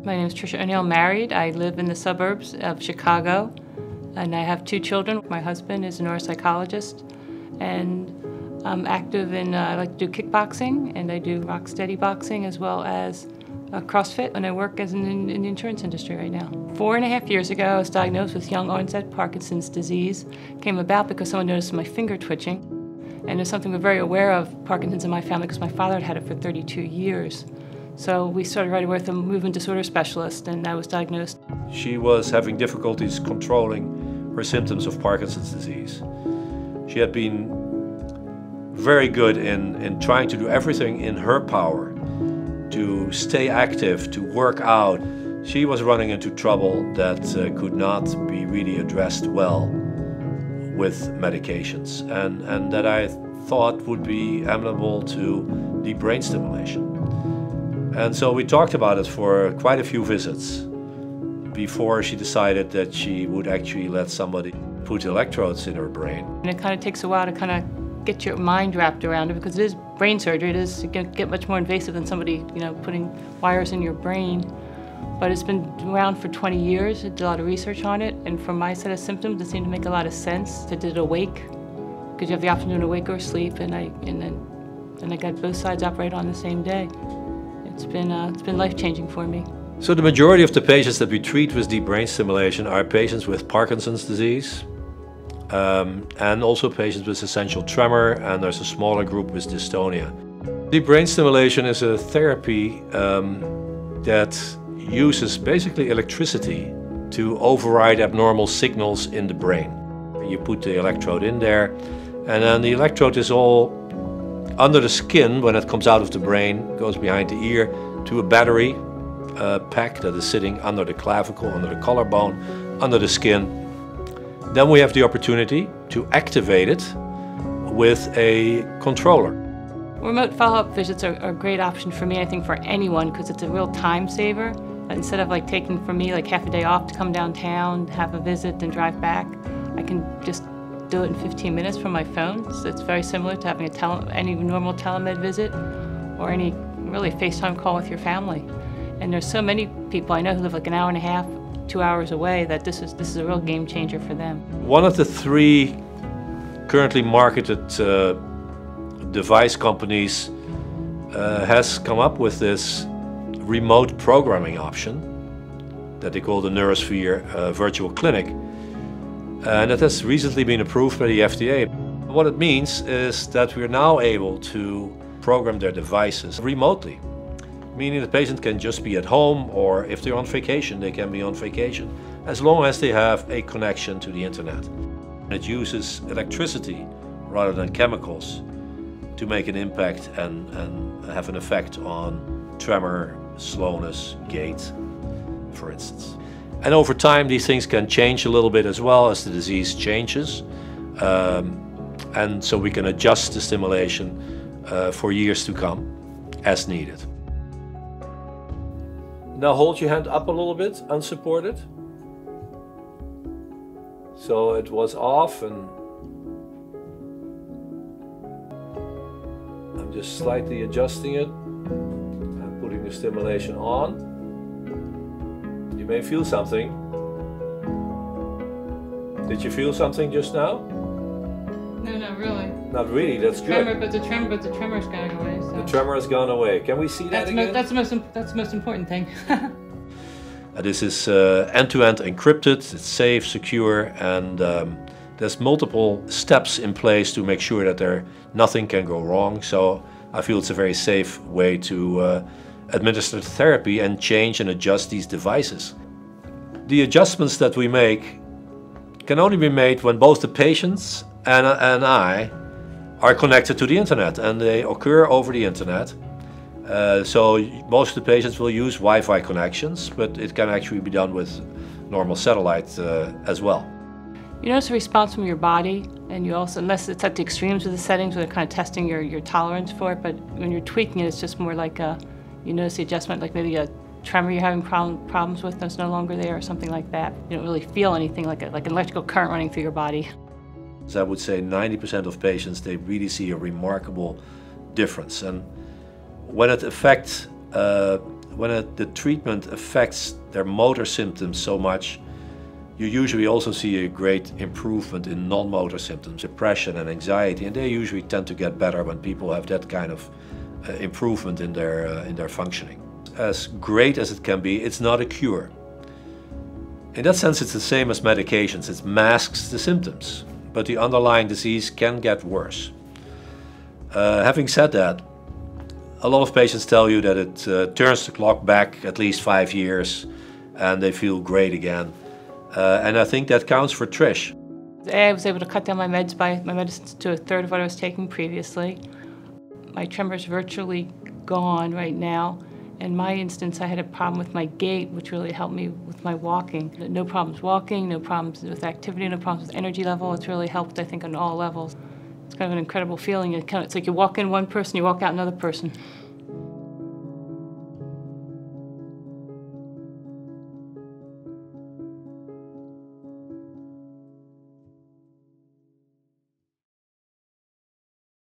My name is Tricia. I'm married. I live in the suburbs of Chicago, and I have 2 children. My husband is a neuropsychologist, and I'm active in, I like to do kickboxing, and I do rock steady boxing as well as CrossFit, and I work in the insurance industry right now. 4.5 years ago, I was diagnosed with young onset Parkinson's disease. It came about because someone noticed my finger twitching, and it's something we're very aware of, Parkinson's in my family, because my father had had it for 32 years. So we started right away with a movement disorder specialist, and I was diagnosed. She was having difficulties controlling her symptoms of Parkinson's disease. She had been very good in trying to do everything in her power to stay active, to work out. She was running into trouble that could not be really addressed well with medications, and that I thought would be amenable to deep brain stimulation. And so we talked about it for quite a few visits before she decided that she would actually let somebody put electrodes in her brain. And it kind of takes a while to kind of get your mind wrapped around it, because it is brain surgery. It can get much more invasive than somebody, putting wires in your brain. But it's been around for 20 years. I did a lot of research on it, and from my set of symptoms, it seemed to make a lot of sense. I did awake, because you have the option to do awake or sleep, and then I got both sides operated on the same day. It's been life-changing for me. So the majority of the patients that we treat with deep brain stimulation are patients with Parkinson's disease, and also patients with essential tremor, and there's a smaller group with dystonia. Deep brain stimulation is a therapy that uses basically electricity to override abnormal signals in the brain. You put the electrode in there, and then the electrode is all under the skin. When it comes out of the brain, goes behind the ear to a battery pack that is sitting under the clavicle, under the collarbone, under the skin. Then we have the opportunity to activate it with a controller. Remote follow-up visits are a great option for me, I think, for anyone, because it's a real time saver. Instead of taking, for me, half a day off to come downtown, have a visit, and drive back, I can just do it in 15 minutes from my phone. So it's very similar to having any normal telemed visit or any really FaceTime call with your family. And there's so many people I know who live an hour and a half, 2 hours away, that this is a real game changer for them. One of the 3 currently marketed device companies has come up with this remote programming option that they call the Neurosphere Virtual Clinic. And it has recently been approved by the FDA. What it means is that we're now able to program their devices remotely, meaning the patient can just be at home, or if they're on vacation, they can be on vacation, as long as they have a connection to the internet. It uses electricity rather than chemicals to make an impact and have an effect on tremor, slowness, gait, for instance. And over time, these things can change a little bit as well as the disease changes. And so we can adjust the stimulation for years to come as needed. Now hold your hand up a little bit, unsupported. So it was off, and I'm just slightly adjusting it and putting the stimulation on. You may feel something. Did you feel something just now? No, not really. Not really, that's good. But the tremor's going away. So. The tremor has gone away. Can we see that again? That's the most important thing. This is end-to-end encrypted, it's safe, secure, and there's multiple steps in place to make sure that nothing can go wrong. So I feel it's a very safe way to administer therapy and change and adjust these devices. The adjustments that we make can only be made when both the patients and I are connected to the internet, and they occur over the internet. So most of the patients will use Wi-Fi connections, but it can actually be done with normal satellite as well. You notice a response from your body, and you also, unless it's at the extremes of the settings where they're kind of testing your tolerance for it, but when you're tweaking it, it's just more like you notice the adjustment, like maybe a tremor you're having problems with that's no longer there, or something like that. You don't really feel anything like an electrical current running through your body. So I would say 90% of patients, they really see a remarkable difference. And when it affects the treatment affects their motor symptoms so much, you usually also see a great improvement in non-motor symptoms, depression and anxiety, and they usually tend to get better when people have that kind of improvement in their functioning. As great as it can be, it's not a cure. In that sense, it's the same as medications. It masks the symptoms, but the underlying disease can get worse. Having said that, a lot of patients tell you that it turns the clock back at least 5 years and they feel great again. And I think that counts for Trish. I was able to cut down my medicines to a third of what I was taking previously. My tremor's virtually gone right now. In my instance, I had a problem with my gait, which really helped me with my walking. No problems walking, no problems with activity, no problems with energy level. It's really helped, I think, on all levels. It's kind of an incredible feeling. It's like you walk in one person, you walk out another person.